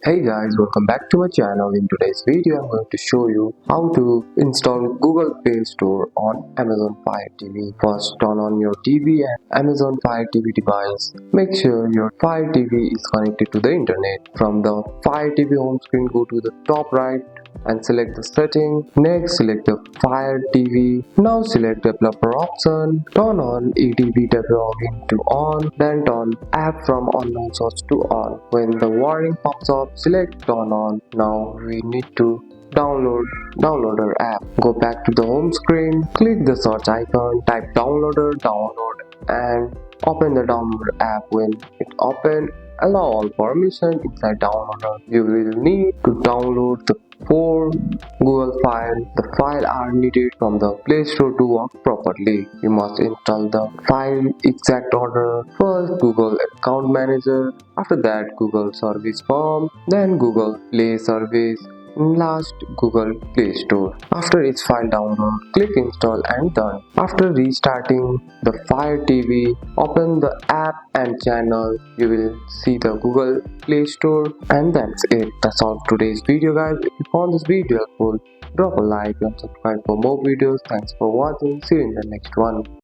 Hey guys, welcome back to my channel. In today's video, I'm going to show you how to install Google Play Store on Amazon Fire TV. First, turn on your TV and Amazon Fire TV device. Make sure your Fire TV is connected to the internet. From the Fire TV home screen, go to the top right and select the setting. Next, select the Fire TV. Now select developer option. Turn on ATV debugging to on. Then turn app from unknown source to on. When the warning pops up, select turn on. Now we need to download downloader app. Go back to the home screen. Click the search icon. Type downloader, download, and open the downloader app. When it opens, allow all permission inside downloader. You will need to download the 4 Google files. The files are needed from the Play Store to work properly. You must install the file exact order. First Google Account Manager, after that Google Service Form, then Google Play Service, last Google Play Store. After its file download, click install and done. After restarting the Fire TV, open the app and channel. You will see the Google Play Store, and that's it. That's all for today's video, guys. If you found this video helpful, drop a like and subscribe for more videos. Thanks for watching. See you in the next one.